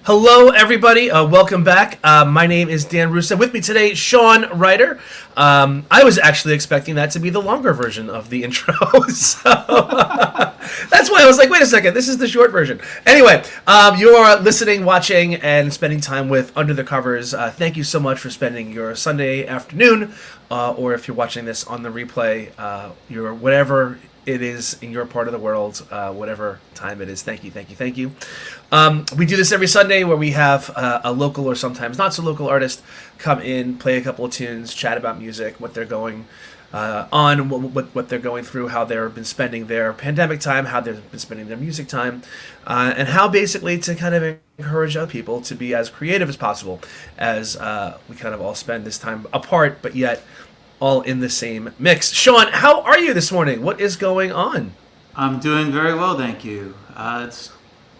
Hello, everybody. Welcome back. My name is Dan Russo. With me today, Sean RYDER. I was actually expecting that to be the longer version of the intro, so that's why I was like, wait a second, this is the short version. Anyway, you are listening, watching, and spending time with Under the Covers. Thank you so much for spending your Sunday afternoon, or if you're watching this on the replay, your whatever it is in your part of the world, whatever time it is. Thank you. We do this every Sunday where we have a local or sometimes not so local artist come in, play a couple of tunes, chat about music, what they're going on, what they're going through, how they've been spending their pandemic time, how they've been spending their music time, and how basically to kind of encourage other people to be as creative as possible as we kind of all spend this time apart, but yet all in the same mix. Sean, how are you this morning? What is going on? I'm doing very well, thank you. It's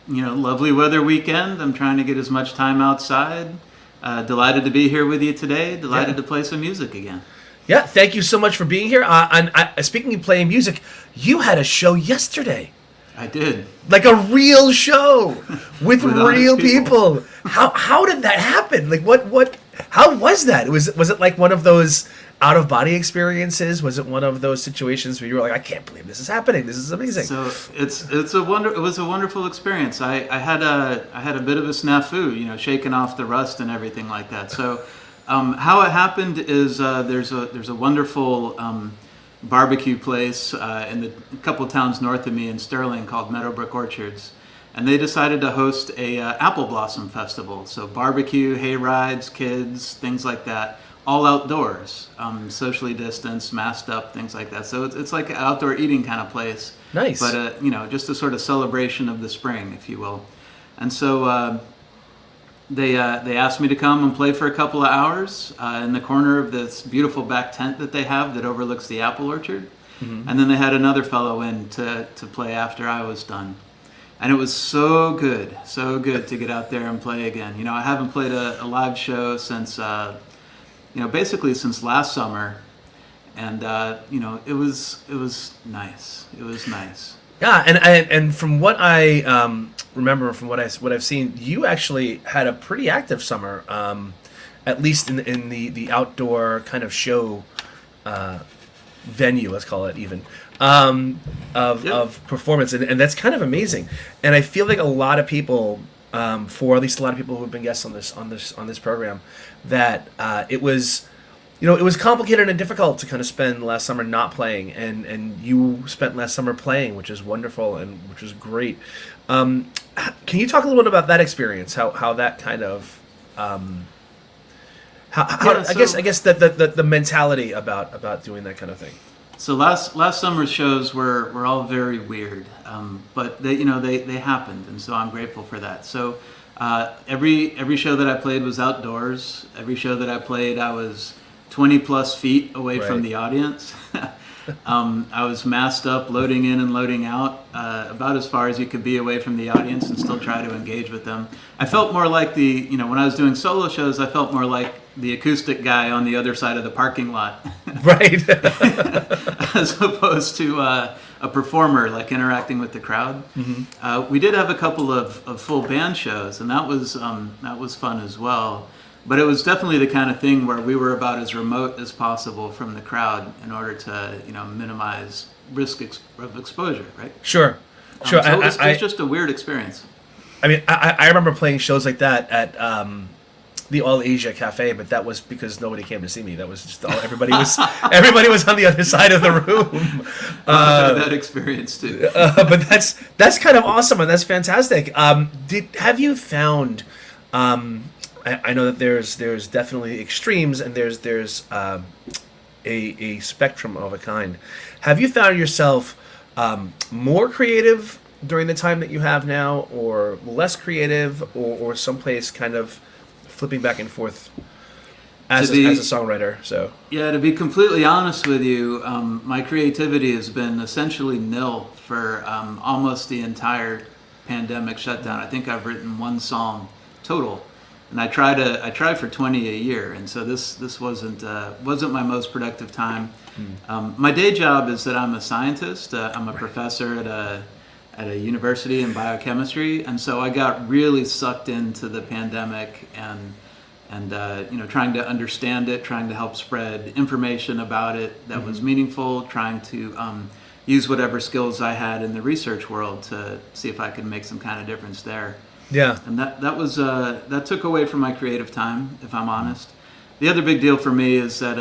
lovely weather weekend. I'm trying to get as much time outside. Delighted to be here with you today. Delighted to play some music again. Yeah, thank you so much for being here. And speaking of playing music, you had a show yesterday. I did. Like a real show with real people. How did that happen? Like what? How was that? Was it like one of those out of body experiences? Was it one of those situations where you were like, I can't believe this is happening. This is amazing. So it was a wonderful experience. I had a bit of a snafu, shaking off the rust and everything like that. So how it happened is there's a wonderful barbecue place in a couple towns north of me in Sterling called Meadowbrook Orchards, and they decided to host a apple blossom festival. So barbecue, hay rides, kids, things like that. All outdoors, socially distanced, masked up, things like that. So it's like an outdoor eating kind of place. Nice. But, just a sort of celebration of the spring, if you will. And so they asked me to come and play for a couple of hours in the corner of this beautiful back tent that they have that overlooks the apple orchard. Mm-hmm. And then they had another fellow in to play after I was done. And it was so good to get out there and play again. I haven't played a live show since... basically since last summer, and it was nice. It was nice. Yeah, and from what I remember, from what I've seen, you actually had a pretty active summer, at least in the outdoor kind of show venue, let's call it even, of performance, and that's kind of amazing. And I feel like a lot of people. For at least a lot of people who have been guests on this program, that it was complicated and difficult to kind of spend last summer not playing, and you spent last summer playing, which is wonderful and which is great. Can you talk a little bit about that experience? How that kind of I guess the mentality about doing that kind of thing. So last summer's shows were all very weird, but they happened, and so I'm grateful for that. So every show that I played was outdoors. Every show that I played, I was 20 plus feet away from the audience. I was masked up, loading in and loading out, about as far as you could be away from the audience and still try to engage with them. I felt more like when I was doing solo shows, I felt more like the acoustic guy on the other side of the parking lot. Right. As opposed to a performer, like interacting with the crowd. Mm-hmm. We did have a couple of full band shows, and that was fun as well. But it was definitely the kind of thing where we were about as remote as possible from the crowd in order to minimize risk of exposure, right? Sure. So it was just a weird experience. I mean, I remember playing shows like that at the All Asia Cafe, but that was because nobody came to see me. That was just everybody was on the other side of the room. I've had that experience too. But that's kind of awesome, and that's fantastic. Have you found? I know that there's definitely extremes, and there's a spectrum of a kind. Have you found yourself more creative during the time that you have now, or less creative, or someplace kind of flipping back and forth as a songwriter? So yeah, to be completely honest with you, my creativity has been essentially nil for almost the entire pandemic shutdown. I think I've written one song total, and I try for 20 a year, and so this wasn't my most productive time. My day job is that I'm a scientist. I'm a professor at at a university in biochemistry, and so I got really sucked into the pandemic and trying to understand it, trying to help spread information about it that was meaningful, trying to use whatever skills I had in the research world to see if I could make some kind of difference there. Yeah. And that took away from my creative time, if I'm honest. The other big deal for me is that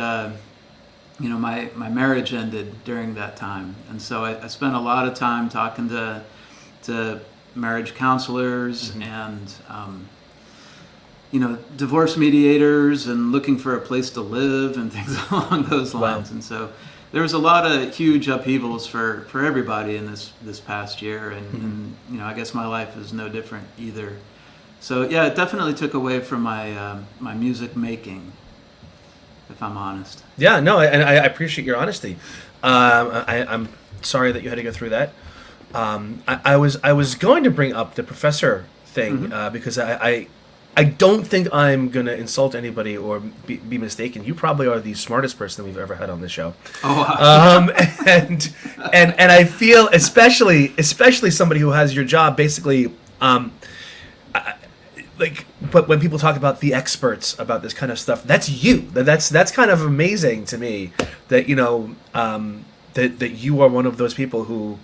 my marriage ended during that time, and so I spent a lot of time talking to marriage counselors and divorce mediators and looking for a place to live and things along those lines. Wow. And so there was a lot of huge upheavals for everybody in this past year, and I guess my life is no different either. So yeah, it definitely took away from my music making, if I'm honest. Yeah, no, and I appreciate your honesty. I'm sorry that you had to go through that. I was going to bring up the professor thing because I don't think I'm going to insult anybody or be mistaken. You probably are the smartest person we've ever had on this show. Oh, wow. And I feel especially somebody who has your job basically, but when people talk about the experts about this kind of stuff, that's you. That's kind of amazing to me that that you are one of those people who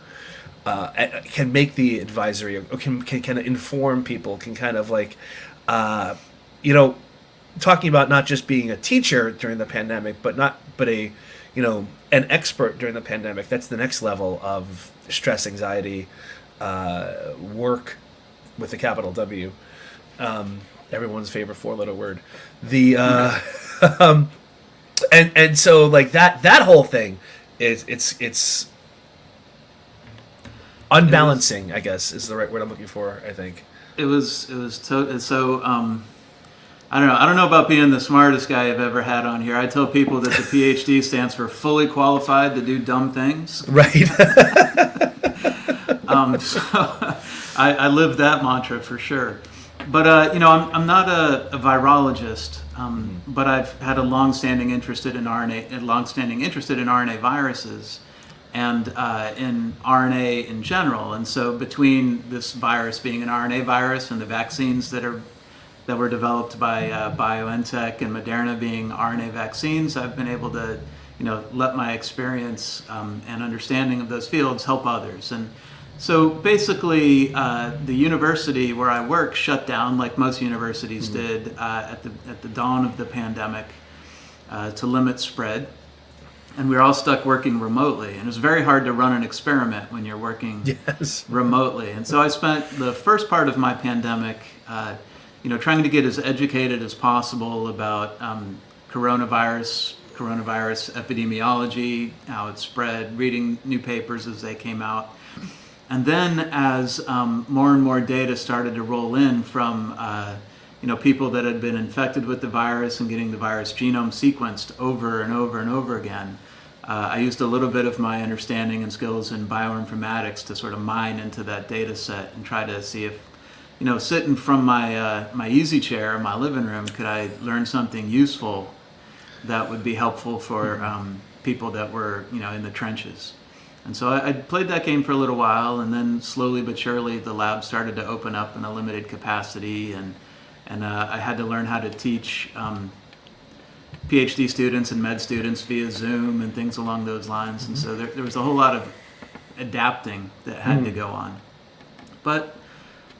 can make the advisory or can kind of inform people, can kind of talking about not just being a teacher during the pandemic, but an expert during the pandemic. That's the next level of stress, anxiety, work with a capital W. Everyone's favorite four-letter word. And so like that whole thing it's unbalancing, I guess is the right word I'm looking for, I think. It was so I don't know about being the smartest guy I've ever had on here. I tell people that the PhD stands for fully qualified to do dumb things. Right. So I live that mantra for sure. But I'm not a virologist, but I've had a long-standing interest in RNA viruses and in RNA in general. And so between this virus being an RNA virus and the vaccines that were developed by BioNTech and Moderna being RNA vaccines, I've been able to let my experience and understanding of those fields help others. And so basically, the university where I work shut down, like most universities did at the dawn of the pandemic, to limit spread, and we were all stuck working remotely. And it was very hard to run an experiment when you're working remotely. And so I spent the first part of my pandemic, trying to get as educated as possible about coronavirus epidemiology, how it spread, reading new papers as they came out. And then as more and more data started to roll in from people that had been infected with the virus and getting the virus genome sequenced over and over and over again, I used a little bit of my understanding and skills in bioinformatics to sort of mine into that data set and try to see if, sitting from my easy chair in my living room, could I learn something useful that would be helpful for people that were, in the trenches. And so I played that game for a little while, and then slowly but surely the lab started to open up in a limited capacity, and I had to learn how to teach PhD students and med students via Zoom and things along those lines. And so there was a whole lot of adapting that had to go on. But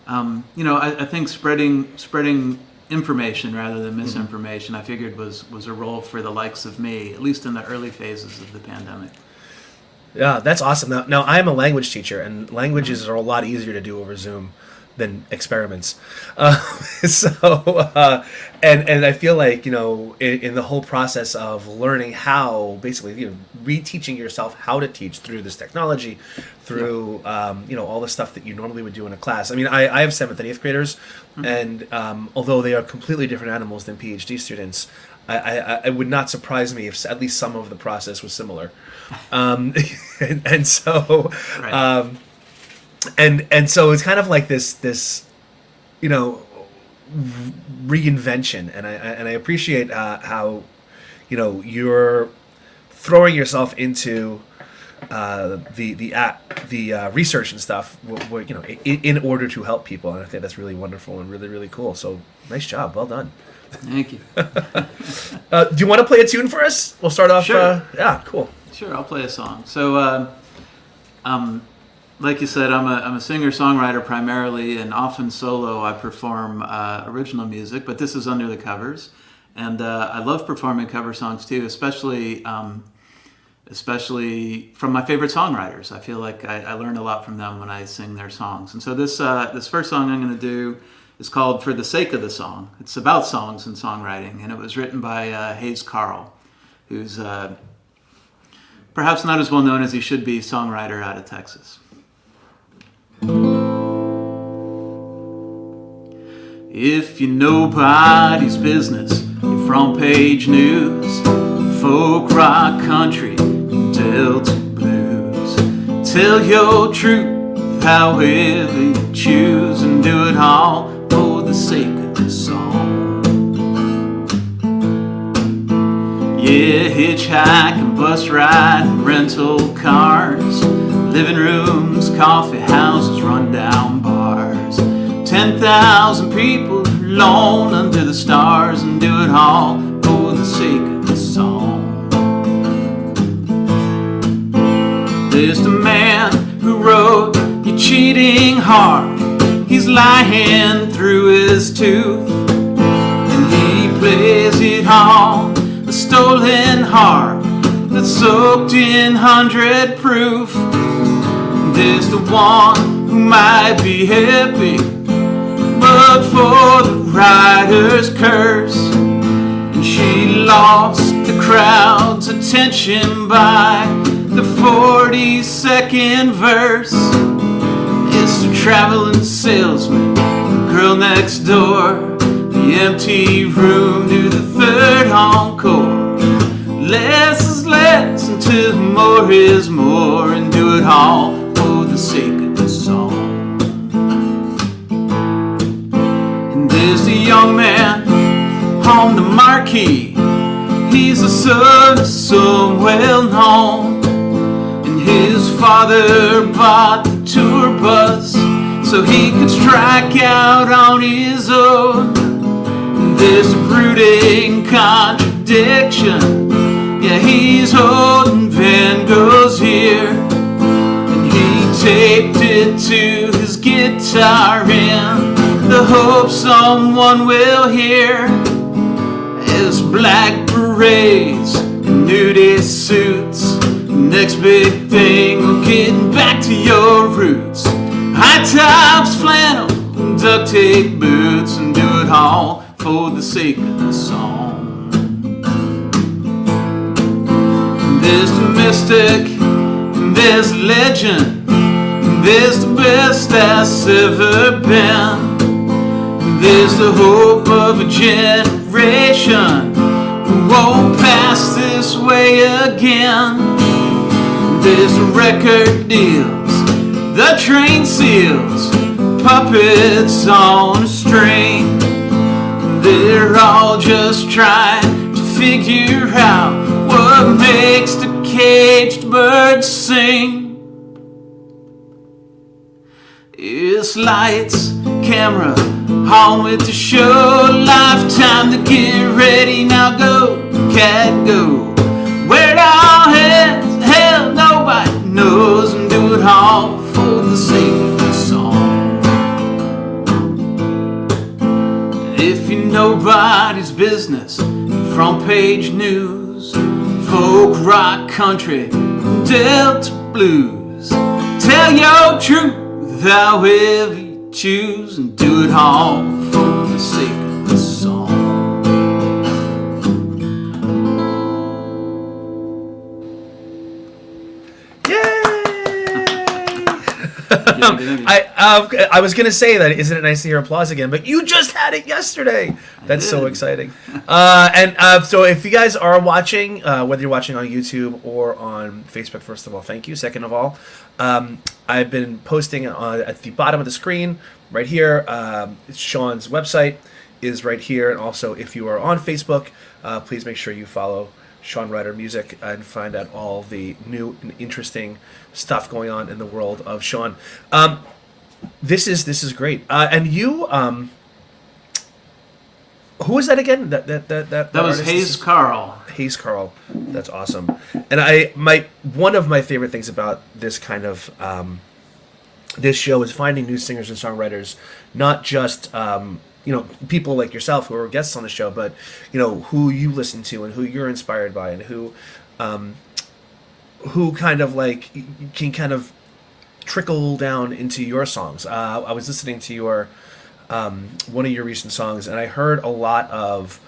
I think spreading information rather than misinformation, I figured was a role for the likes of me, at least in the early phases of the pandemic. Yeah, that's awesome. Now I'm a language teacher, and languages are a lot easier to do over Zoom than experiments. And I feel like in the whole process of learning how, basically reteaching yourself how to teach through this technology, through all the stuff that you normally would do in a class. I mean, I have 7th and 8th graders, and although they are completely different animals than PhD students, it would not surprise me if at least some of the process was similar. And so right. And so it's kind of like this reinvention, and I appreciate how you're throwing yourself into the research and stuff, in order to help people, and I think that's really wonderful and really, really cool. So nice job, well done. Thank you. Do you want to play a tune for us? We'll start off. Sure. Yeah, cool. Sure, I'll play a song. So, like you said, I'm a singer-songwriter primarily, and often solo. I perform original music, but this is under the covers, and I love performing cover songs too, especially from my favorite songwriters. I feel like I learn a lot from them when I sing their songs. And so this first song I'm going to do is called "For the Sake of the Song." It's about songs and songwriting, and it was written by Hayes Carl, who's perhaps not as well known as he should be, songwriter out of Texas. If you're nobody's business, you're front page news, folk rock country, Delta blues. Tell your truth however you choose, and do it all for the sake of the song. Yeah, hitchhike and bus ride and rental cars, living rooms, coffee houses, rundown bars. 10,000 people alone under the stars, and do it all for the sake of the song. There's the man who wrote "You're cheating heart." He's lying through his tooth, and he plays it on a stolen heart that's soaked in 100 proof. There's the one who might be happy, but for the writer's curse, and she lost the crowd's attention by the 42nd verse. It's the traveling salesman, the girl next door, the empty room to the third encore. Less is less until more is more, and do it all for the sake of the song. And there's the young man on the marquee. He's the son of some well known, and his father bought the tour bus so he could strike out on his own. And there's a brooding contradiction. Yeah, he's holding Van Gogh's ear, and he taped it to his guitar in the hope someone will hear. His black berets and nudist suits, next big thing, we're getting back to your roots. High tops, flannel, and duct tape boots, and do it all for the sake of the song. There's the mystic, and there's the legend, and there's the best that's ever been. And there's the hope of a generation who won't pass this way again. There's the record deals, the train seals, puppets on a string. They're all just trying to figure out what makes the caged birds sing. It's lights, camera, on with the show. Lifetime to get ready, now go, cat, go. Where all heads, hell, nobody knows, and do it all for the sake of the song. If you're nobody's business, front page news, folk rock country, Delta blues. Tell your truth however you choose, and do it all for the sake of the song. I was gonna say that isn't it nice to hear applause again, but you just had it yesterday. That's so exciting. So if you guys are watching, whether you're watching on YouTube or on Facebook, first of all, thank you. Second of all, I've been posting at the bottom of the screen right here. Sean's website is right here, and also if you are on Facebook, please make sure you follow Sean Ryder Music and find out all the new and interesting stuff going on in the world of Sean. This is great. And you, who was that again? That was Hayes Carl. Hayes Carl. That's awesome. And one of my favorite things about this kind of this show is finding new singers and songwriters, not just people like yourself who are guests on the show, but who you listen to and who you're inspired by and who kind of like can kind of trickle down into your songs. I was listening to your one of your recent songs, and I heard a lot of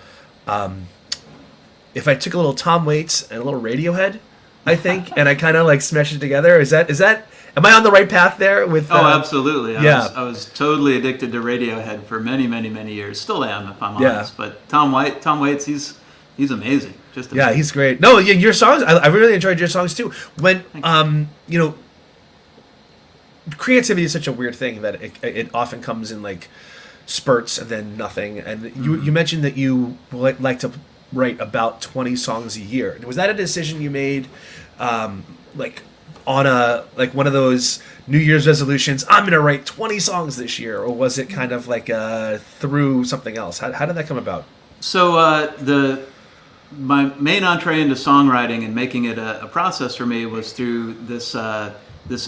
if I took a little Tom Waits and a little Radiohead, I think, and I kind of like smashed it together. Is that am I on the right path there? With absolutely. I was totally addicted to Radiohead for many, many, many years. Still am, if I'm honest. But Tom Waits, he's amazing. Just amazing. Yeah, he's great. No, your songs, I really enjoyed your songs too. When creativity is such a weird thing that it often comes in like spurts and then nothing. And you mentioned that you like to write about 20 songs a year. Was that a decision you made, like on one of those New Year's resolutions? I'm going to write 20 songs this year, or was it kind of like through something else? How did that come about? So my main entree into songwriting and making it a process for me was through this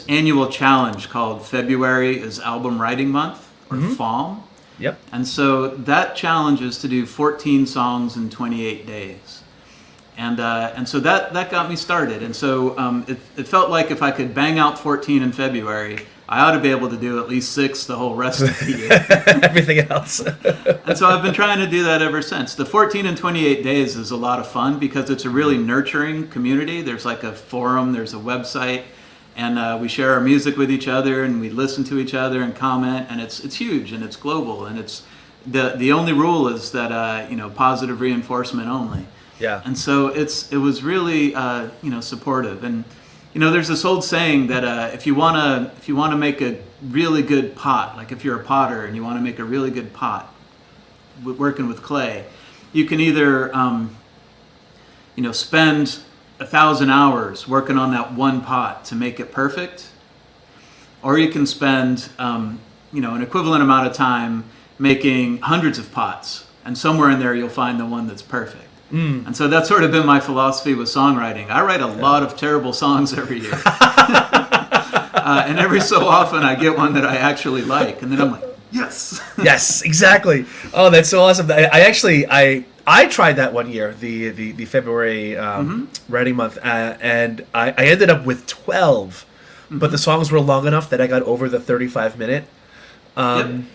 annual challenge called February is Album Writing Month, or FALM. Yep. And so that challenge is to do 14 songs in 28 days. And so that got me started. And so it felt like if I could bang out 14 in February, I ought to be able to do at least 6 the whole rest of the year. Everything else. And so I've been trying to do that ever since. The 14 and 28 days is a lot of fun because it's a really nurturing community. There's like a forum, there's a website, and we share our music with each other, and we listen to each other and comment, and it's huge, and it's global, and it's the only rule is that positive reinforcement only. Yeah. And so it was really supportive, and there's this old saying that if you want to make a really good pot, like if you're a potter and you want to make a really good pot working with clay, you can either spend 1,000 hours working on that one pot to make it perfect, or you can spend an equivalent amount of time making hundreds of pots, and somewhere in there you'll find the one that's perfect. And so that's sort of been my philosophy with songwriting. I write a lot of terrible songs every year. And every so often I get one that I actually like, and then I'm like, yes. Yes, exactly. Oh, that's so awesome. I tried that one year, the February writing month, and I ended up with 12, but the songs were long enough that I got over the 35-minute. And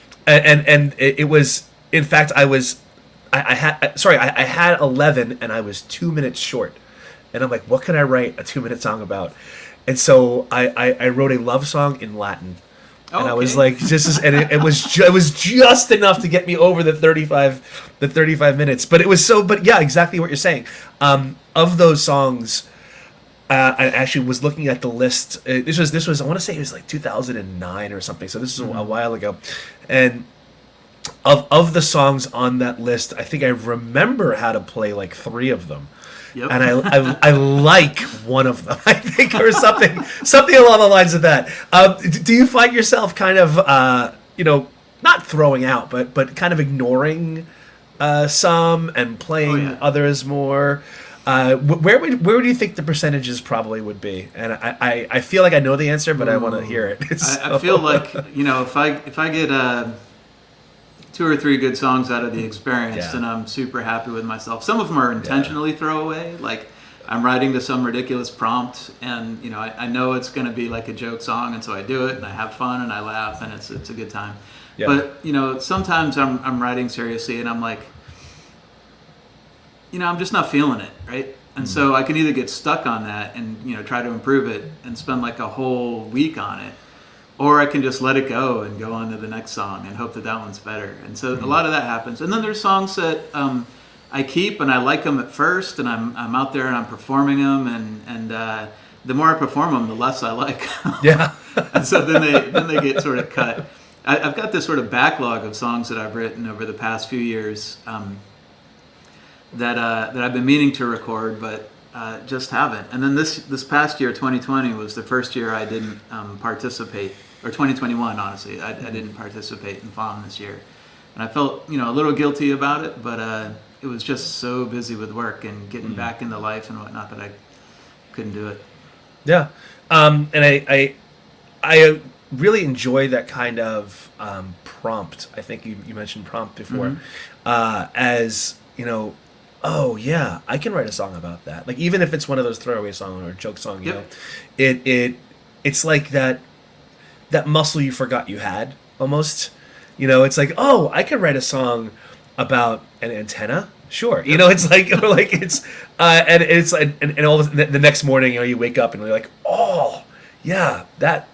it was, in fact, I had 11 and I was 2 minutes short, and I'm like, what can I write a 2-minute song about? And so I wrote a love song in Latin. And I was like, it was just enough to get me over the 35 minutes. But yeah, exactly what you're saying. Of those songs, I actually was looking at the list. This was I want to say it was like 2009 or something. So this is a while ago, and of the songs on that list, I think I remember how to play like 3 of them. Yep. And I like one of them, I think, or something along the lines of that. Do you find yourself kind of, not throwing out, but kind of ignoring some and playing others more? Where would you think the percentages probably would be? And I feel like I know the answer, but I want to hear it. I feel like if I get 2 or 3 good songs out of the experience, then I'm super happy with myself. Some of them are intentionally throwaway, like I'm writing to some ridiculous prompt, and I know it's going to be like a joke song, and so I do it, and I have fun, and I laugh, and it's a good time. Yeah. But sometimes I'm writing seriously, and I'm like, I'm just not feeling it, right? And so I can either get stuck on that and try to improve it and spend like a whole week on it, or I can just let it go and go on to the next song and hope that one's better. And so a lot of that happens. And then there's songs that I keep and I like them at first, and I'm out there and I'm performing them, and the more I perform them, the less I like them. Yeah. And so then they get sort of cut. I've got this sort of backlog of songs that I've written over the past few years. that I've been meaning to record, but just haven't. And then this past year, 2020, was the first year I didn't participate, or 2021, honestly, I didn't participate in FOM this year, and I felt a little guilty about it, but it was just so busy with work and getting back into life and whatnot that I couldn't do it. Yeah, and I really enjoy that kind of prompt. I think you mentioned prompt before, as oh yeah, I can write a song about that. Like even if it's one of those throwaway song or joke song, you know, it's like that muscle you forgot you had almost. It's like, oh, I could write a song about an antenna. Sure, it's like it's and it's and all the next morning, you wake up and you're like, oh yeah, that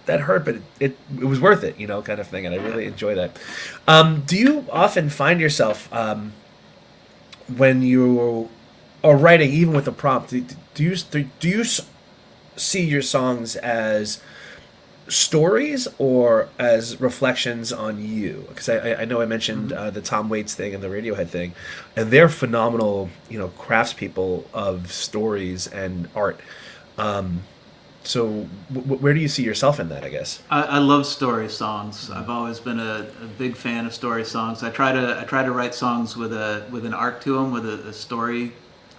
hurt, but it was worth it, kind of thing, and I really enjoy that. Do you often find yourself when you are writing, even with a prompt, do you see your songs as stories or as reflections on you? Because I know I mentioned the Tom Waits thing and the Radiohead thing, and they're phenomenal, craftspeople of stories and art. So where do you see yourself in that, I guess? I love story songs. I've always been a big fan of story songs. I try to write songs with an arc to them, with a story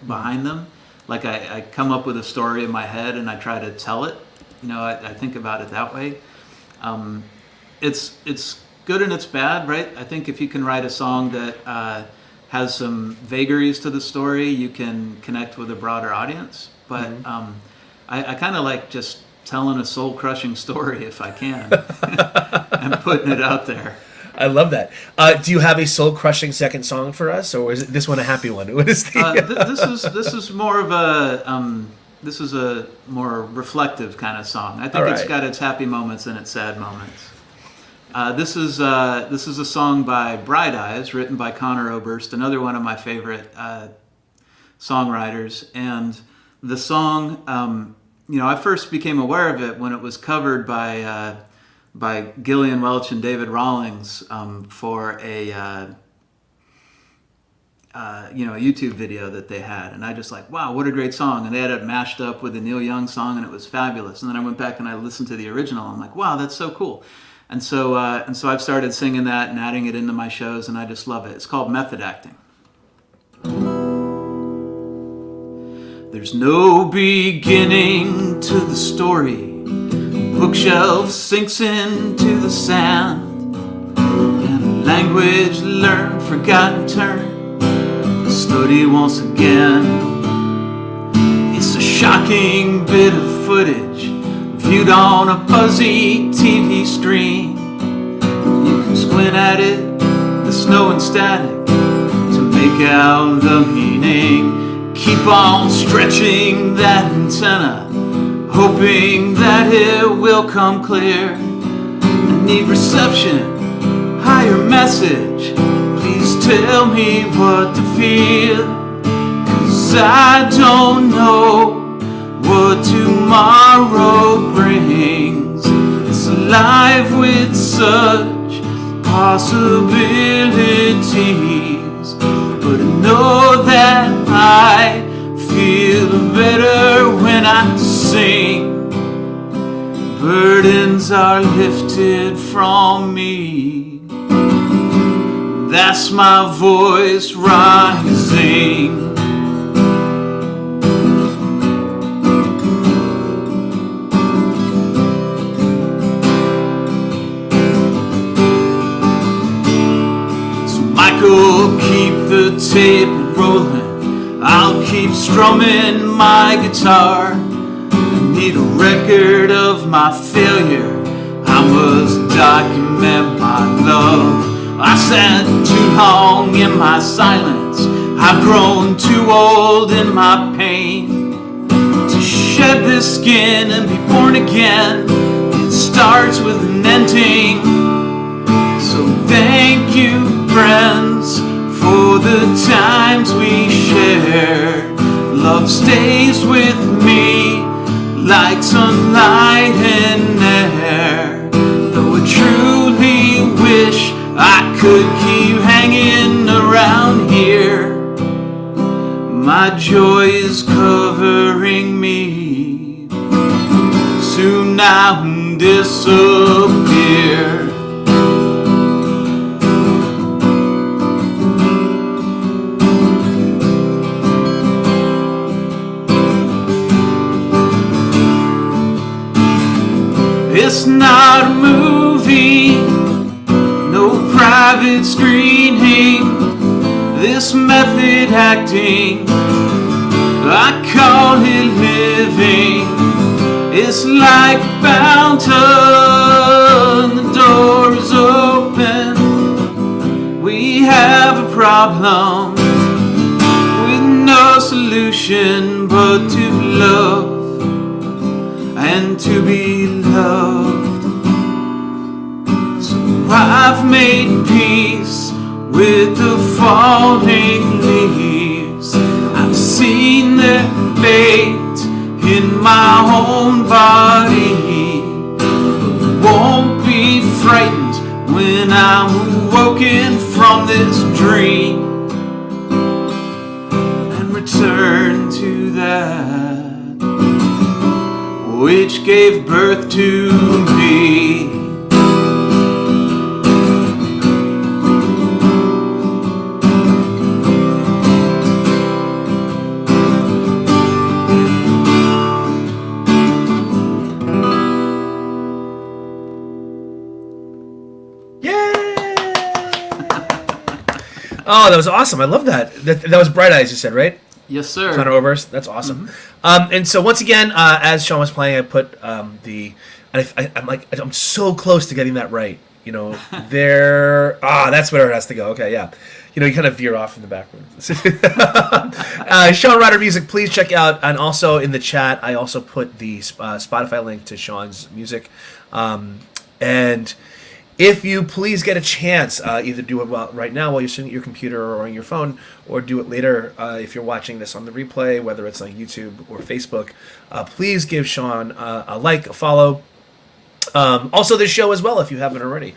behind them. Like I come up with a story in my head and I try to tell it. I think about it that way. It's good and it's bad, right? I think if you can write a song that has some vagaries to the story, you can connect with a broader audience. But I kind of like just telling a soul-crushing story if I can, and putting it out there. I love that. Do you have a soul-crushing second song for us, or is this one a happy one? What is the? This is more of a this is a more reflective kind of song. I think it's got its happy moments and its sad moments. This is a song by RYDER, written by Conor Oberst, another one of my favorite songwriters. And the song, I first became aware of it when it was covered by Gillian Welch and David Rawlings for a YouTube video that they had, and I just like, wow, what a great song. And they had it mashed up with the Neil Young song, and it was fabulous. And then I went back and I listened to the original. I'm like, wow, that's so cool. And so I've started singing that and adding it into my shows, and I just love it. It's called Method Acting. There's no beginning to the story. Bookshelf sinks into the sand, and a language learned, forgotten, turned study once again. It's a shocking bit of footage viewed on a fuzzy TV screen. You can squint at it, the snow and static, to make out the meaning. Keep on stretching that antenna, hoping that it will come clear. I need reception, higher message. Please tell me what to feel, 'cause I don't know what tomorrow brings. It's alive with such possibilities, but I know that I feel better when I sing. Burdens are lifted from me. That's my voice rising. So Michael, keep the tape rolling. I'll keep strumming my guitar. I need a record of my failure. I must document my love. I sat too long in my silence. I've grown too old in my pain to shed this skin and be born again. It starts with an ending. So thank you, friends, for the times we shared. Love stays with me like sunlight and air. Though I truly wish I could keep hanging around here, my joy is covering me, soon I will disappear. It's not a movie, no private screening. This method acting, I call it living. It's like a fountain, the door is open. We have a problem with no solution but to love and to be loved. So I've made peace with the falling leaves. I've seen their fate in my own body. Won't be frightened when I'm awoken from this dream and return to that which gave birth to me. Oh, that was awesome. I love that. That was Bright Eyes, you said, right? Yes, sir. Connor Oberst. That's awesome. And so once again, as Sean was playing, I put I'm so close to getting that right. You know, there. That's where it has to go. Okay, yeah. You know, you kind of veer off in the backwards. Sean Ryder Music, please check out. And also in the chat, I also put the Spotify link to Sean's music. And if you please get a chance, either do it right now while you're sitting at your computer or on your phone, or do it later if you're watching this on the replay, whether it's on YouTube or Facebook, please give Sean a like, a follow. Also this show as well, if you haven't already.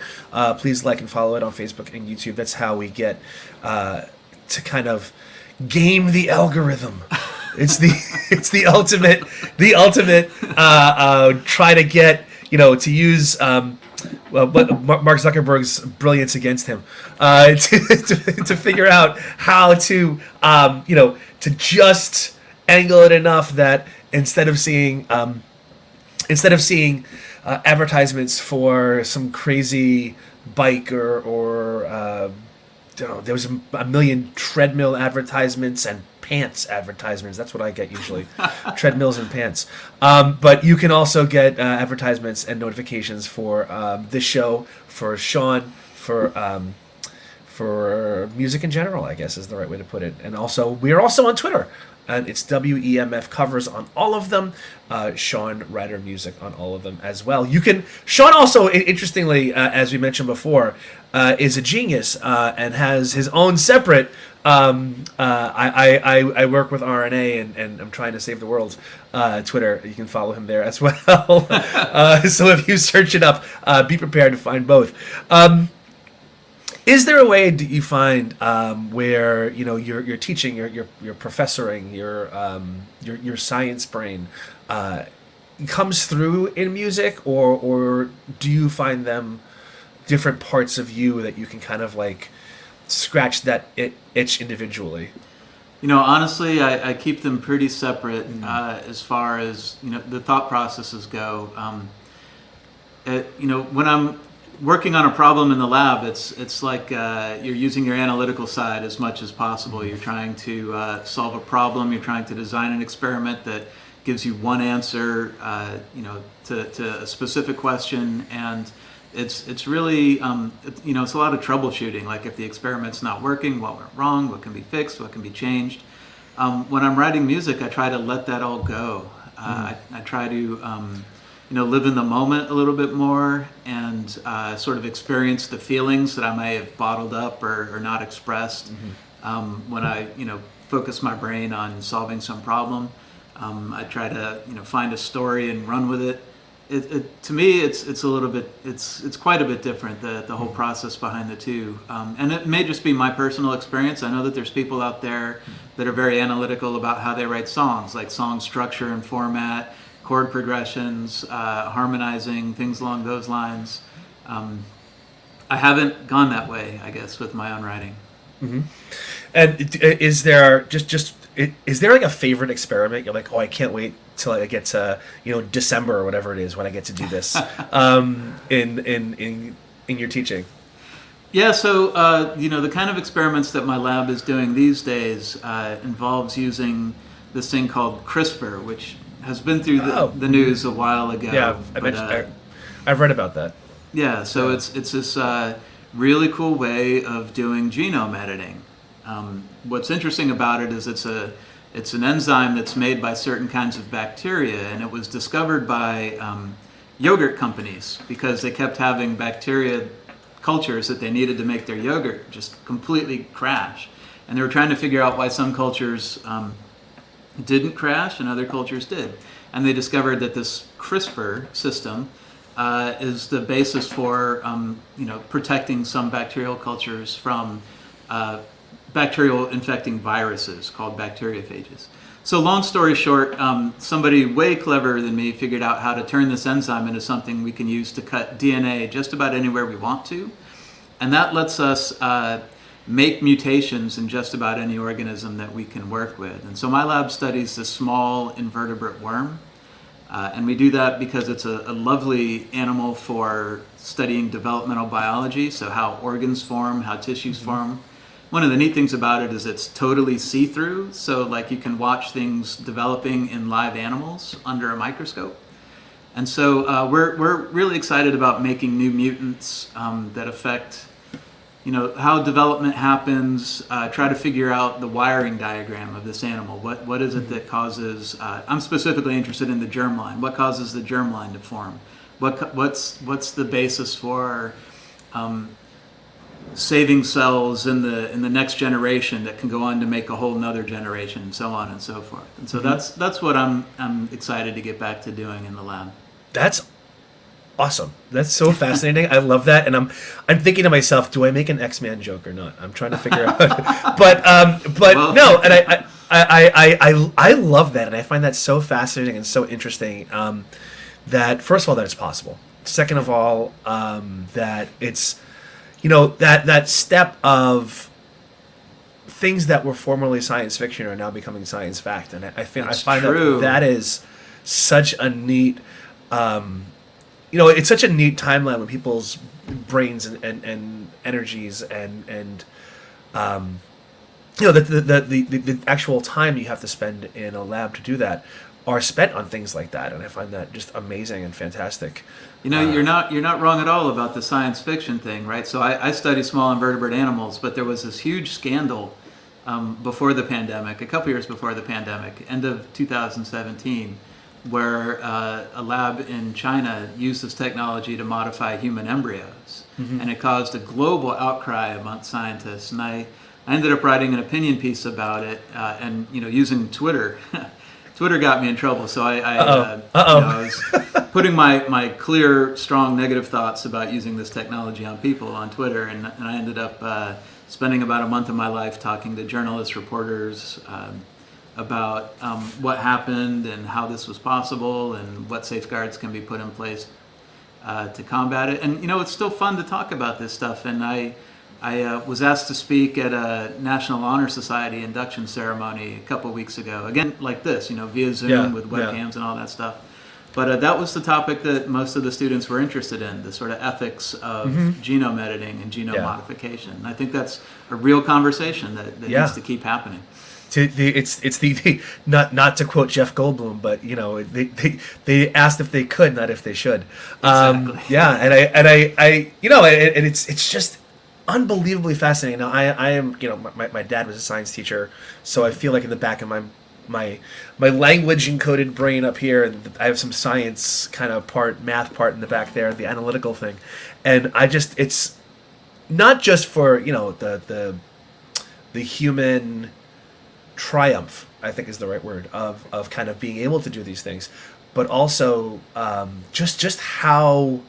Please like and follow it on Facebook and YouTube. That's how we get to kind of game the algorithm. It's the ultimate try to get, to use what Mark Zuckerberg's brilliance against him to figure out how to to just angle it enough that instead of seeing advertisements for some crazy bike or there was a million treadmill advertisements and pants advertisements. That's what I get usually, treadmills and pants. But you can also get advertisements and notifications for this show, for Sean, for music in general, I guess is the right way to put it. And also, we are also on Twitter. And it's WEMF covers on all of them. Sean Ryder Music on all of them as well. Sean also, interestingly, as we mentioned before, is a genius and has his own separate. I work with RNA and I'm trying to save the world. Twitter, you can follow him there as well. So if you search it up, be prepared to find both. Is there a way that you find where you're teaching, you're professoring, your science brain comes through in music, or do you find them different parts of you that you can kind of like scratch that itch individually? Honestly, I keep them pretty separate as far as the thought processes go. When I'm working on a problem in the lab, it's like you're using your analytical side as much as possible. You're trying to solve a problem. You're trying to design an experiment that gives you one answer, to a specific question, and it's really it's a lot of troubleshooting. Like if the experiment's not working, what went wrong, what can be fixed, what can be changed. When I'm writing music, I try to let that all go. I try to live in the moment a little bit more and sort of experience the feelings that I may have bottled up or not expressed. When I focus my brain on solving some problem. I try to find a story and run with it. To me, it's a little bit, it's quite a bit different, the whole process behind the two. And it may just be my personal experience. I know that there's people out there that are very analytical about how they write songs, like song structure and format, chord progressions, harmonizing, things along those lines. I haven't gone that way, I guess, with my own writing. Mm-hmm. And is there is there like a favorite experiment? You're like, oh, I can't wait till I get to December or whatever it is when I get to do this in your teaching. Yeah, so the kind of experiments that my lab is doing these days involves using this thing called Crispr, which has been through the news a while ago. Yeah, I've read about that. Yeah, so it's this really cool way of doing genome editing. What's interesting about it is it's an enzyme that's made by certain kinds of bacteria, and it was discovered by yogurt companies because they kept having bacteria cultures that they needed to make their yogurt just completely crash. And they were trying to figure out why some cultures didn't crash and other cultures did. And they discovered that this CRISPR system is the basis for protecting some bacterial cultures from bacterial infecting viruses called bacteriophages. So long story short, somebody way cleverer than me figured out how to turn this enzyme into something we can use to cut DNA just about anywhere we want to. And that lets us make mutations in just about any organism that we can work with. And so my lab studies this small invertebrate worm. And we do that because it's a lovely animal for studying developmental biology, so how organs form, how tissues form. One of the neat things about it is it's totally see-through, so like you can watch things developing in live animals under a microscope. And so we're really excited about making new mutants that affect how development happens, try to figure out the wiring diagram of this animal. What is it that causes, I'm specifically interested in the germline. What causes the germline to form? What's the basis for saving cells in the next generation that can go on to make a whole nother generation, and so on and so forth. And so that's what I'm excited to get back to doing in the lab. That's awesome. That's so fascinating. I love that, and I'm thinking to myself, do I make an X-Man joke or not? I'm trying to figure out. but well, no, and I love that, and I find that so fascinating and so interesting. That first of all, that it's possible. Second of all, that it's that step of things that were formerly science fiction are now becoming science fact, and I find that is such a neat. It's such a neat timeline when people's brains and energies and the actual time you have to spend in a lab to do that are spent on things like that, and I find that just amazing and fantastic. You're not wrong at all about the science fiction thing, right? So I study small invertebrate animals, but there was this huge scandal before the pandemic, a couple years before the pandemic, end of 2017, where a lab in China used this technology to modify human embryos, and it caused a global outcry among scientists. And I ended up writing an opinion piece about it, and using Twitter. Twitter got me in trouble, so I was putting my clear, strong negative thoughts about using this technology on people on Twitter, and I ended up spending about a month of my life talking to journalists, reporters, about what happened and how this was possible and what safeguards can be put in place to combat it. And it's still fun to talk about this stuff, and I was asked to speak at a National Honor Society induction ceremony a couple weeks ago. Again, like this, via Zoom with webcams and all that stuff. But that was the topic that most of the students were interested in, the sort of ethics of genome editing and genome modification. And I think that's a real conversation that needs to keep happening. It's not to quote Jeff Goldblum, but they asked if they could, not if they should. Exactly. And it's just unbelievably fascinating. Now I am my dad was a science teacher, so I feel like in the back of my language encoded brain up here, I have some science kind of math part in the back there, the analytical thing, and it's not just for the human triumph, I think is the right word, of kind of being able to do these things, but also just how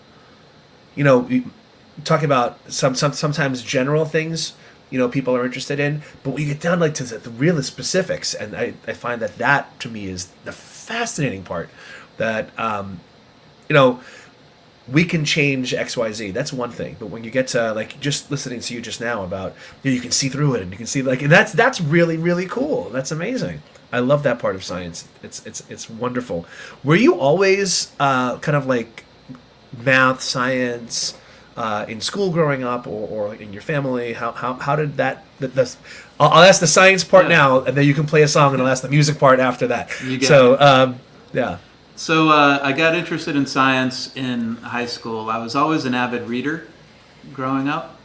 talk about sometimes general things, people are interested in. But when you get down like to the real specifics, and I find that to me is the fascinating part, that we can change XYZ. That's one thing. But when you get to like just listening to you just now about you can see through it, and you can see like, and that's really, really cool. That's amazing. I love that part of science. It's wonderful. Were you always kind of like math, science in school growing up, or in your family? How did that? I'll ask the science part now, and then you can play a song, and I'll ask the music part after that. Yeah. So I got interested in science in high school. I was always an avid reader growing up.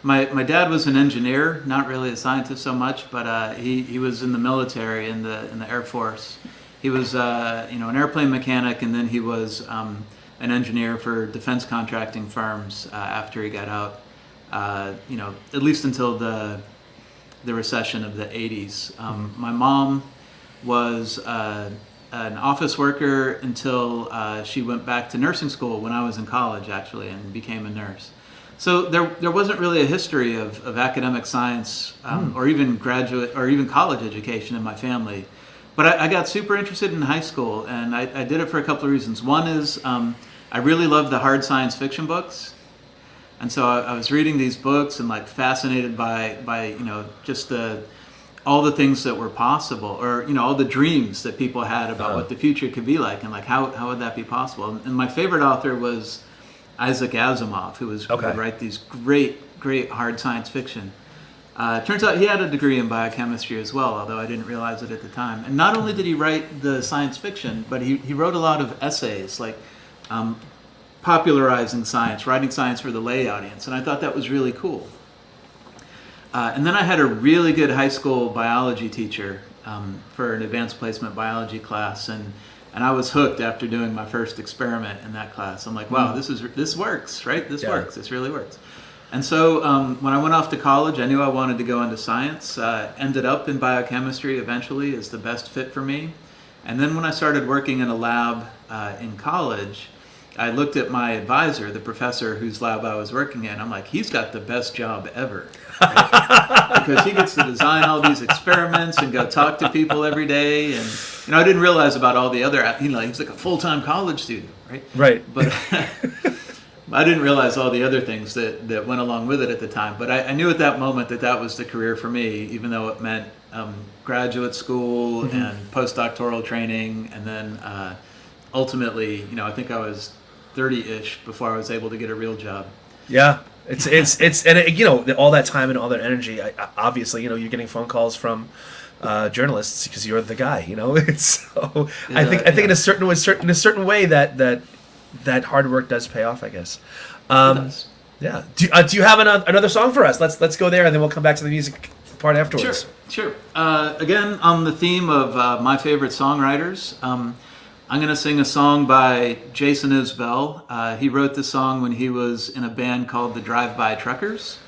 My dad was an engineer, not really a scientist so much, but he was in the military, in the Air Force. He was an airplane mechanic, and then he was an engineer for defense contracting firms after he got out. At least until the recession of the 80s. My mom was an office worker until she went back to nursing school when I was in college, actually, and became a nurse. So there wasn't really a history of academic science or even graduate or even college education in my family. But I got super interested in high school, and I did it for a couple of reasons. One is I really loved the hard science fiction books. And so I was reading these books and like fascinated by just all the things that were possible, or all the dreams that people had about what the future could be like, and like how would that be possible. And my favorite author was Isaac Asimov, who would write these great hard science fiction. Turns out he had a degree in biochemistry as well, although I didn't realize it at the time. And not only did he write the science fiction, but he wrote a lot of essays, like popularizing science, writing science for the lay audience, and I thought that was really cool. And then I had a really good high school biology teacher for an advanced placement biology class, and I was hooked after doing my first experiment in that class. I'm like, wow, this works, right? This works. This really works. And so when I went off to college, I knew I wanted to go into science. Ended up in biochemistry eventually as the best fit for me. And then when I started working in a lab in college, I looked at my advisor, the professor whose lab I was working in. I'm like, he's got the best job ever. Right? Because he gets to design all these experiments and go talk to people every day. And I didn't realize about all the other, he's like a full-time college student, right? Right. But I didn't realize all the other things that went along with it at the time. But I knew at that moment that was the career for me, even though it meant graduate school and postdoctoral training, and then ultimately, I think I was 30-ish before I was able to get a real job. Yeah, it's and all that time and all that energy. Obviously, you're getting phone calls from journalists because you're the guy. It's so. I think in a certain way that hard work does pay off, I guess. It does. Yeah. Do you have another song for us? Let's go there, and then we'll come back to the music part afterwards. Sure. Again, on the theme of my favorite songwriters, I'm going to sing a song by Jason Isbell. He wrote this song when he was in a band called the Drive-By Truckers.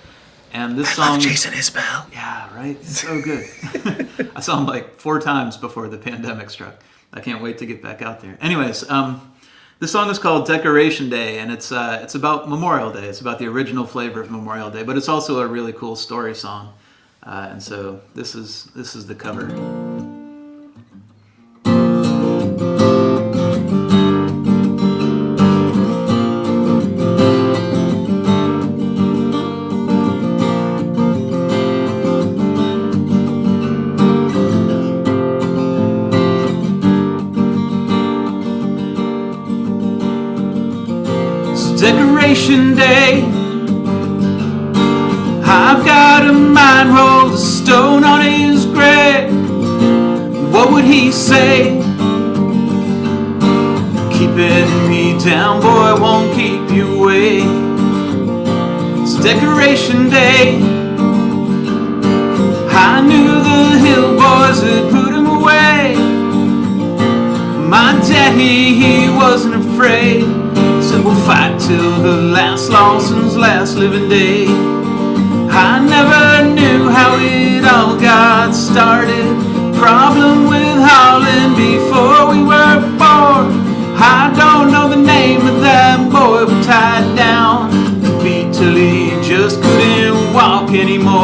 And this song... love Jason Isbell. Yeah, right? It's so good. I saw him like 4 times before the pandemic struck. I can't wait to get back out there. Anyways, this song is called Decoration Day, and it's about Memorial Day. It's about the original flavor of Memorial Day, but it's also a really cool story song. And so this is the cover. Decoration Day, I've got a mind roll a stone on his grave. What would he say? Keeping me down, boy, won't keep you away. It's Decoration Day. I knew the hill boys had put him away. My daddy, he wasn't afraid. Said we'll fight till the last Lawson's last living day. I never knew how it all got started. Problem with Holland before we were born. I don't know the name of that boy we tied down. Beat till he just couldn't walk anymore.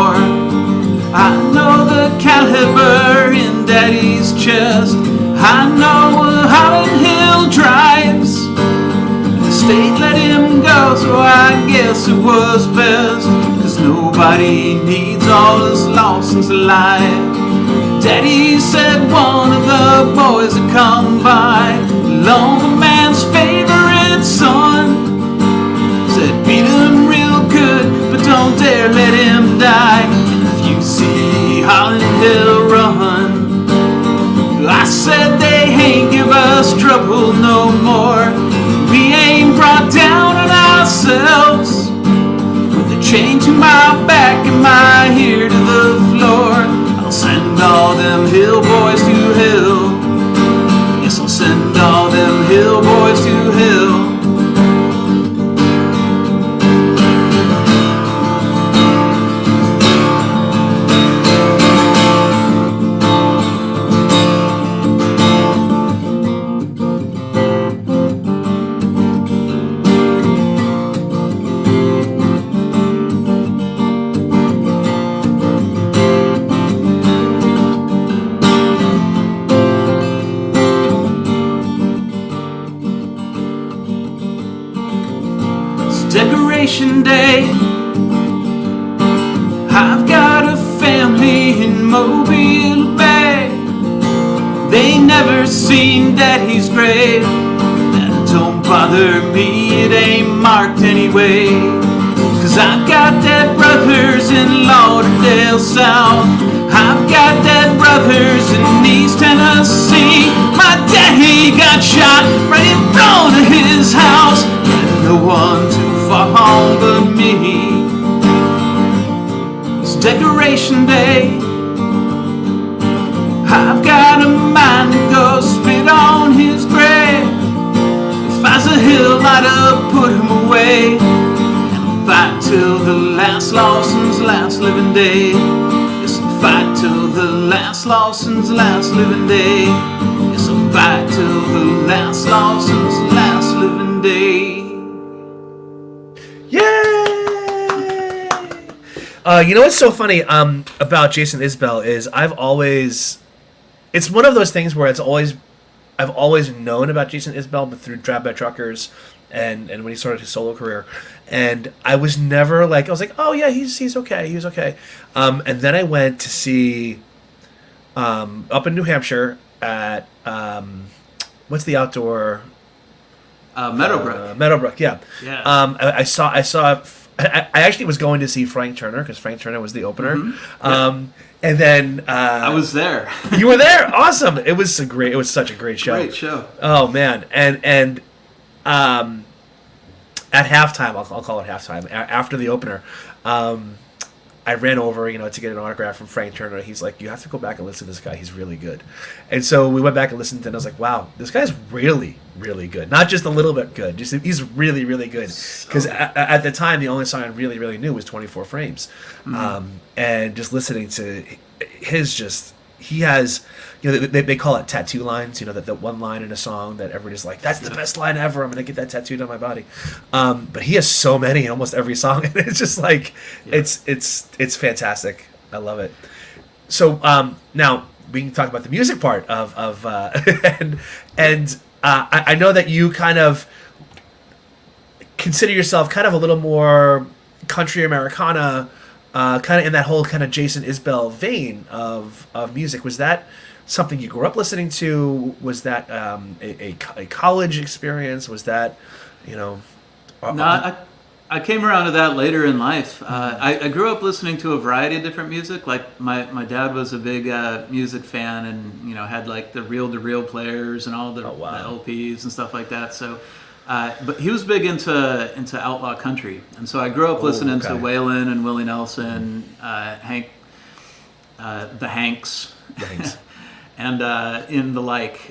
I know the caliber in Daddy's chest. I know Holland Hill drives. The state let him go, so I guess it was best. 'Cause nobody needs all his Lawsons alive. Daddy said one of the boys had come by, along the man's favorite son. Said beat him real good, but don't dare let him die. If you see Holland Hill run. I said they ain't give us trouble no more. We ain't brought down on ourselves. With a chain to my back and my ear to the floor, I'll send all them hill boys to hell. Yes, I'll send all them hill boys to hell. Decoration Day. I've got a family in Mobile Bay. They never seen Daddy's grave. That don't bother me, it ain't marked anyway. 'Cause I've got dead brothers in Lauderdale South. I've got dead brothers in East Tennessee. My daddy got shot right in front of his house. No one too far home but me. It's Decoration Day. I've got a mind to go spit on his grave. If I's a hill, I'd have put him away. And I'll fight till the last Lawson's last living day. Yes, I'll fight till the last Lawson's last living day. Yes, I'll fight till the last Lawson's last living day. Yay! You know what's so funny about Jason Isbell is it's one of those things where I've always known about Jason Isbell, but through Drive By Truckers and when he started his solo career, and I was never like, I was like, oh yeah, he's okay. And then I went to see up in New Hampshire at what's the outdoor. Meadowbrook. Yeah. I saw. I actually was going to see Frank Turner because Frank Turner was the opener. Mm-hmm. And then I was there. You were there. Awesome. It was such a great show. Great show. Oh man. And at halftime, I'll call it halftime. After the opener, I ran over, to get an autograph from Frank Turner. He's like, you have to go back and listen to this guy. He's really good. And so we went back and listened to it, and I was like, wow, this guy's really, really good. Not just a little bit good. He's really, really good. Because at the time, the only song I really, really knew was 24 Frames. Mm-hmm. And just listening to he has, they call it tattoo lines, that one line in a song that everybody's like, that's the best line ever, I'm going to get that tattooed on my body. But he has so many in almost every song, and it's just like, it's fantastic. I love it. So now we can talk about the music part of I know that you kind of consider yourself kind of a little more country Americana, kind of in that whole kind of Jason Isbell vein of music. Was that something you grew up listening to? Was that a college experience? Was that, No, I came around to that later in life. I grew up listening to a variety of different music. Like my dad was a big music fan, and had like the reel-to-reel players and all the LPs and stuff like that. So. But he was big into outlaw country, and so I grew up listening to Waylon and Willie Nelson, Hank, the Hanks, and in the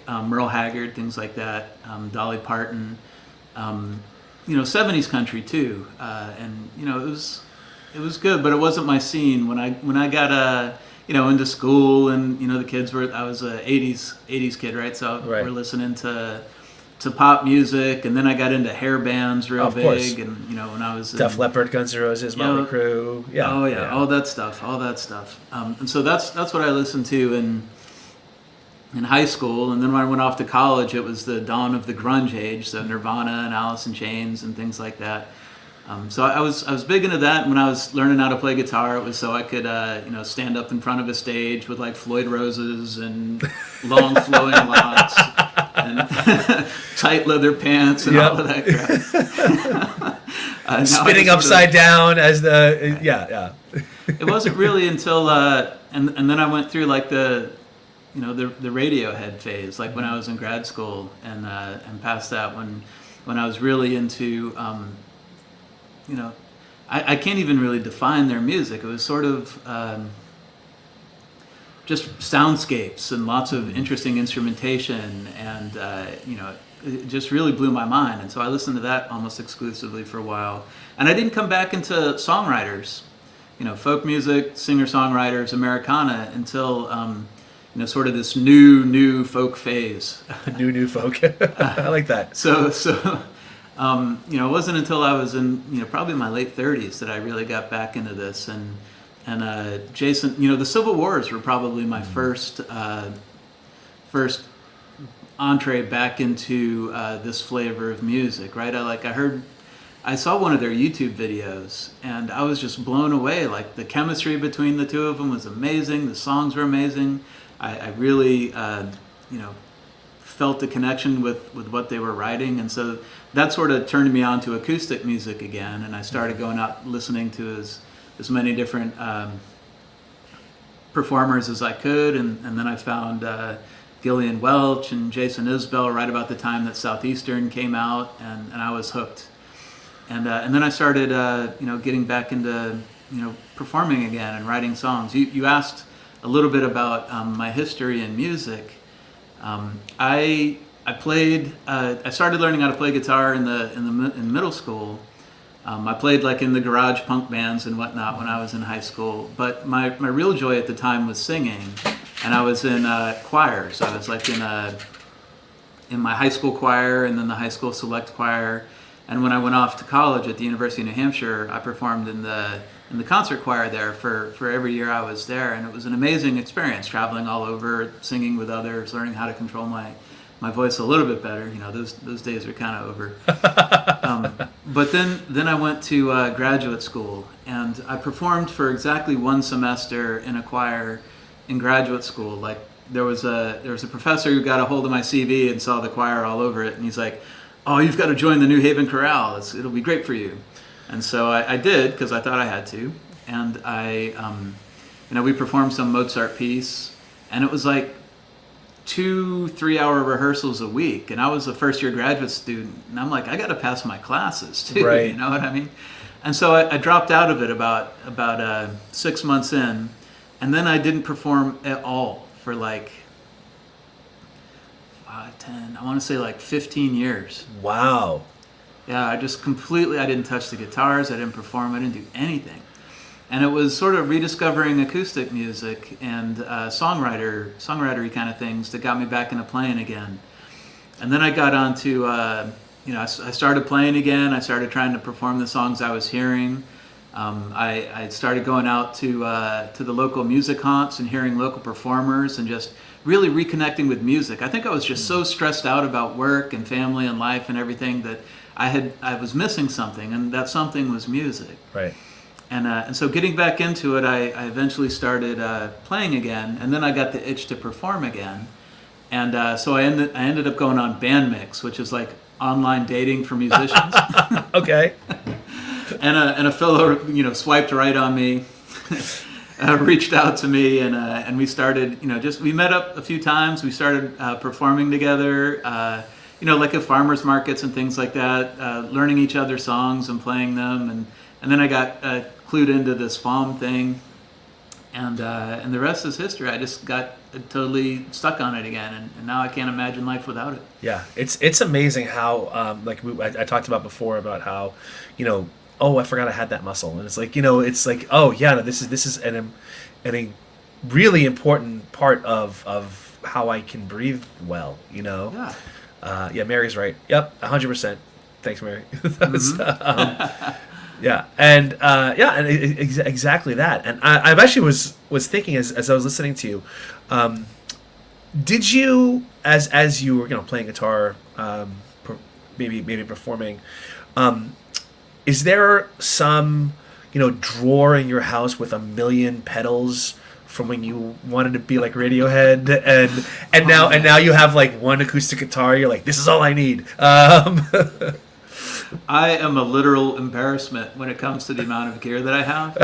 Merle Haggard, things like that, Dolly Parton, 70s country too, and it was good, but it wasn't my scene when I got into school, and the kids were, I was a 80s kid, right? So we're listening to to pop music, and then I got into hair bands real Of course. big, and when I was Def Leppard, Guns N' Roses, Motley Crue. Yeah. Oh yeah, all that stuff. And so that's what I listened to in high school, and then when I went off to college, it was the dawn of the grunge age, so Nirvana and Alice in Chains and things like that. So I was big into that. And when I was learning how to play guitar, it was so I could stand up in front of a stage with like Floyd Roses and long flowing locks and tight leather pants and all of that crap. Spinning upside down as the It wasn't really until and then I went through like the Radiohead phase, like when I was in grad school, and past that when I was really into I can't even really define their music. It was sort of just soundscapes and lots of interesting instrumentation, and it just really blew my mind. And so I listened to that almost exclusively for a while. And I didn't come back into songwriters, folk music, singer-songwriters, Americana, until sort of this new folk phase. New folk. I like that. So. It wasn't until I was in, probably my late 30s that I really got back into this. And Jason, the Civil Wars were probably my first entree back into this flavor of music, right? I saw one of their YouTube videos, and I was just blown away. Like, the chemistry between the two of them was amazing. The songs were amazing. I really, felt the connection with what they were writing, and so that sort of turned me on to acoustic music again, and I started going out listening to as many different performers as I could, and then I found Gillian Welch and Jason Isbell right about the time that Southeastern came out, and I was hooked. And then I started getting back into performing again and writing songs. You asked a little bit about my history in music. I played. I started learning how to play guitar in middle school. I played like in the garage punk bands and whatnot when I was in high school. But my real joy at the time was singing, and I was in choirs. I was like in my high school choir, and then the high school select choir. And when I went off to college at the University of New Hampshire, I performed in the concert choir there for every year I was there, and it was an amazing experience, traveling all over, singing with others, learning how to control my voice a little bit better. Those days are kind of over. But then I went to graduate school, and I performed for exactly one semester in a choir in graduate school. Like, there was a professor who got a hold of my CV and saw the choir all over it, and he's like, "Oh, you've got to join the New Haven Chorale. It'll be great for you." And so I did, because I thought I had to. And we performed some Mozart piece, and it was like 2-3 hour rehearsals a week. And I was a first year graduate student, and I'm like, I got to pass my classes too. Right. You know what I mean? And so I dropped out of it about 6 months in, and then I didn't perform at all for like 10, I want to say like 15 years. Wow. Yeah, I didn't touch the guitars, I didn't perform, I didn't do anything. And it was sort of rediscovering acoustic music and songwritery kind of things that got me back into playing again. And then I got on to, I started playing again. I started trying to perform the songs I was hearing. I started going out to the local music haunts and hearing local performers and just really reconnecting with music. I think I was just so stressed out about work and family and life and everything that I was missing something, and that something was music. Right. And so getting back into it, I eventually started playing again, and then I got the itch to perform again. And so I ended up going on Bandmix, which is like online dating for musicians. Okay. And a fellow, swiped right on me, reached out to me, and we started, we met up a few times. We started performing together, like at farmers markets and things like that, learning each other's songs and playing them. And then I got clued into this FOM thing, and the rest is history. I just got totally stuck on it again, and now I can't imagine life without it. Yeah, it's amazing how I talked about before about how, oh, I forgot I had that muscle, and it's like, oh yeah, no, this is a really important part of how I can breathe well, Yeah. Yeah, Mary's right. Yep, 100%. Thanks, Mary. That was, yeah, and exactly that. And I've actually was thinking as I was listening to you, did you as you were playing guitar, maybe performing, is there some drawer in your house with a million pedals from when you wanted to be like Radiohead, and now you have like one acoustic guitar? You're like, this is all I need. I am a literal embarrassment when it comes to the amount of gear that I have.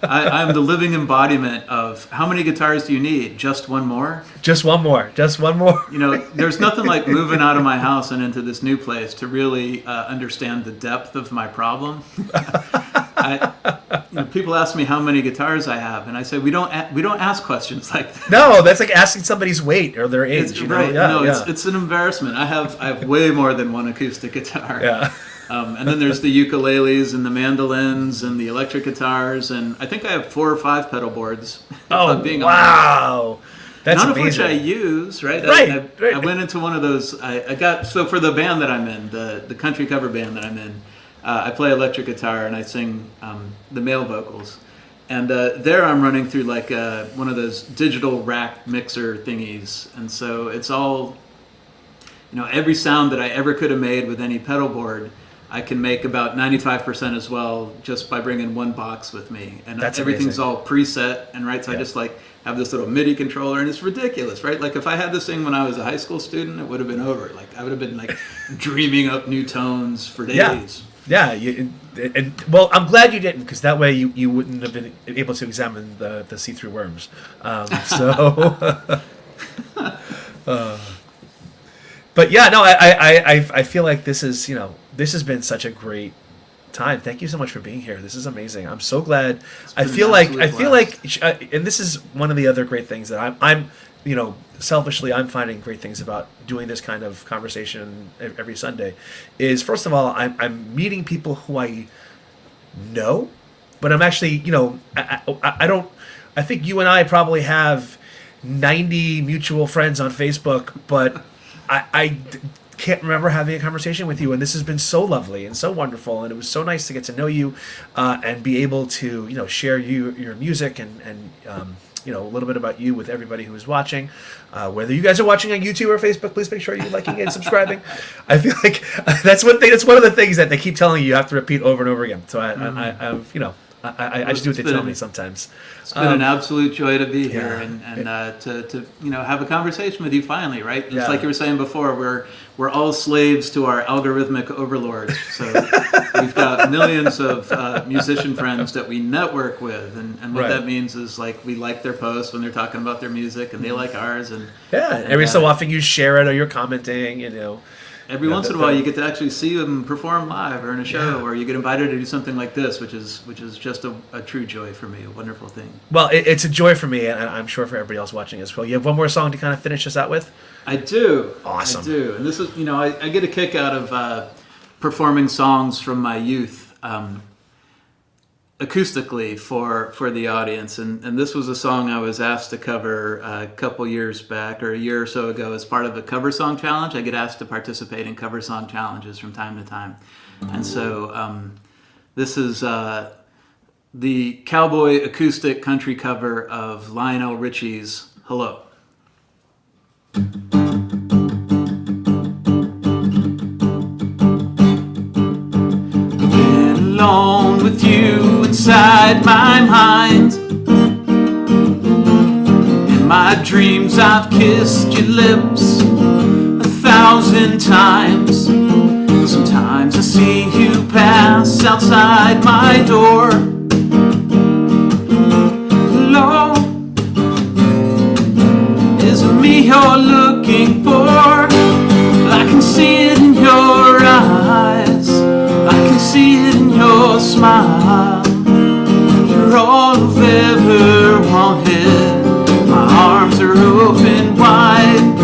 I'm the living embodiment of how many guitars do you need? Just one more? Just one more. Just one more. There's nothing like moving out of my house and into this new place to really understand the depth of my problem. People ask me how many guitars I have, and I say we don't ask questions like that. No, that's like asking somebody's weight or their age. Right? Yeah, no, yeah. It's an embarrassment. I have way more than one acoustic guitar. Yeah. And then there's the ukuleles and the mandolins and the electric guitars, and I think I have 4 or 5 pedal boards. Oh, wow. That's none amazing. of which I use, right? Right. I went into one of those. I got for the band that I'm in, the country cover band that I'm in. I play electric guitar and I sing the male vocals, and there I'm running through like one of those digital rack mixer thingies, and so it's all, every sound that I ever could have made with any pedal board, I can make about 95% as well just by bringing one box with me, and That's everything's amazing. all preset, and right, so I just like have this little MIDI controller, and it's ridiculous, right? Like if I had this thing when I was a high school student, it would have been over. Like I would have been like dreaming up new tones for days. Yeah, well, I'm glad you didn't, because that way you wouldn't have been able to examine the see-through worms. But yeah, no, I feel like this is this has been such a great time. Thank you so much for being here. This is amazing. I'm so glad. I feel like, and this is one of the other great things that I'm selfishly, I'm finding great things about doing this kind of conversation every Sunday is, first of all, I'm meeting people who I know, but I'm actually, I think you and I probably have 90 mutual friends on Facebook, but I can't remember having a conversation with you, and this has been so lovely and so wonderful, and it was so nice to get to know you and be able to share your music and a little bit about you with everybody who is watching. Whether you guys are watching on YouTube or Facebook, please make sure you're liking and subscribing. I feel like that's one of the things that they keep telling you have to repeat over and over again. So I just do what they tell me sometimes. It's been an absolute joy to be here and to have a conversation with you finally, right? It's like you were saying before, we're all slaves to our algorithmic overlords. So we've got millions of musician friends that we network with, and what that means is like we like their posts when they're talking about their music, and they like ours, and every so often you share it or you're commenting, Every once in a while, you get to actually see them perform live or in a show, or you get invited to do something like this, which is just a true joy for me, a wonderful thing. Well, it's a joy for me, and I'm sure for everybody else watching as well. You have one more song to kind of finish us out with? I do. Awesome. I do. And this is, I get a kick out of performing songs from my youth acoustically for the audience. And this was a song I was asked to cover a couple years back, or a year or so ago, as part of a cover song challenge. I get asked to participate in cover song challenges from time to time. And so this is the cowboy acoustic country cover of Lionel Richie's Hello. Been alone with you inside my mind. In my dreams I've kissed your lips 1,000 times. Sometimes I see you pass outside my door. Hello, is it me you're looking for? I can see it in your eyes, I can see it in your smile. You're all I've ever wanted. My arms are open wide,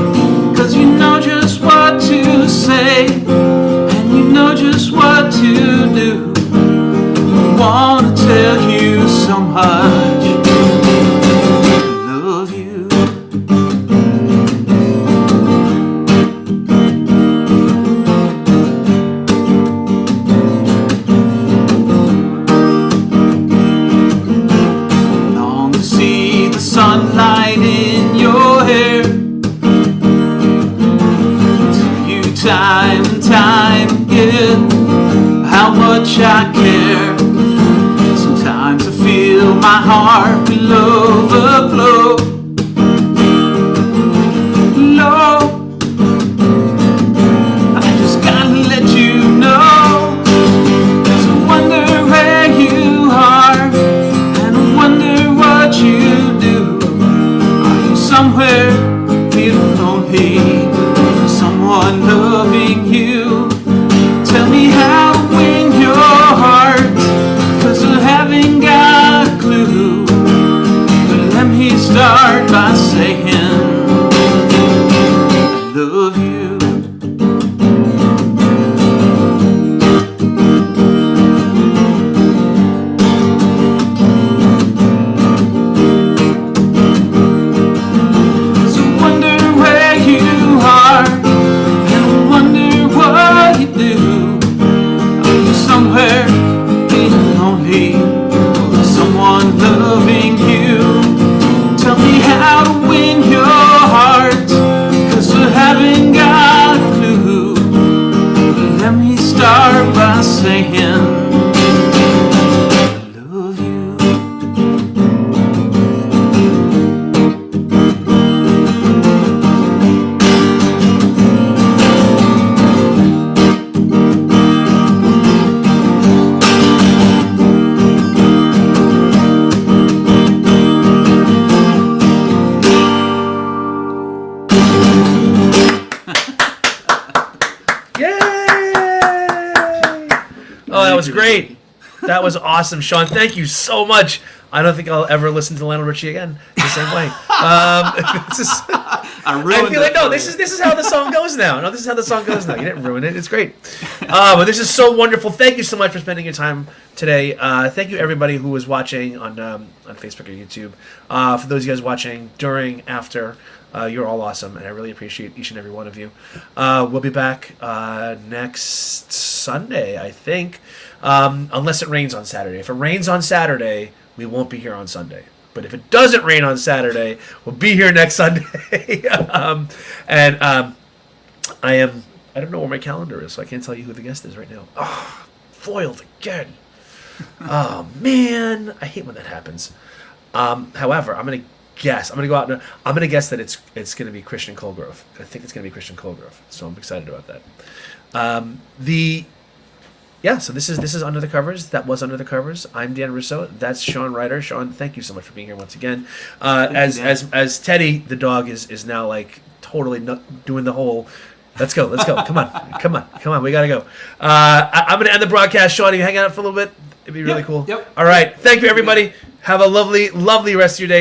'cause you know just what to say, and you know just what to do. I wanna tell you so much. I love you. much I care. Sometimes I feel my heart will overflow. Lord, I just gotta let you know. So I wonder where you are, and I wonder what you do. Are you somewhere feeling lonely? Someone loving you? Tell me how to win your heart, 'cause I haven't got a clue. But let me start by saying I love you. So I wonder where you are, and I wonder what you do. Are you somewhere feeling lonely? Or someone loving you? Tell me how to win your heart, 'cause I haven't got a clue. Let me start by saying I love you. Yay! Oh, that was great. That was awesome, Sean. Thank you so much. I don't think I'll ever listen to Lionel Richie again the same way. I feel like this is how the song goes now. No, this is how the song goes now. You didn't ruin it. It's great. But this is so wonderful. Thank you so much for spending your time today. Thank you everybody who was watching on Facebook or YouTube. For those of you guys watching during, after, you're all awesome, and I really appreciate each and every one of you. We'll be back next Sunday, I think, unless it rains on Saturday. If it rains on Saturday, we won't be here on Sunday. But if it doesn't rain on Saturday, we'll be here next Sunday. I don't know where my calendar is, so I can't tell you who the guest is right now. Oh, foiled again. Oh, man. I hate when that happens. However, I'm going to guess. I'm going to go out and I'm going to guess that it's going to be Christian Colgrove. I think it's going to be Christian Colgrove. So I'm excited about that. So this is Under the Covers. That was Under the Covers. I'm Dan Russo. That's Sean Ryder. Sean, thank you so much for being here once again. As Teddy, the dog, is now like totally doing the whole. Let's go. Come on. We gotta go. I'm gonna end the broadcast. Sean, you hang out for a little bit. It'd be really cool. Yep. All right. Thank you, everybody. Have a lovely rest of your day.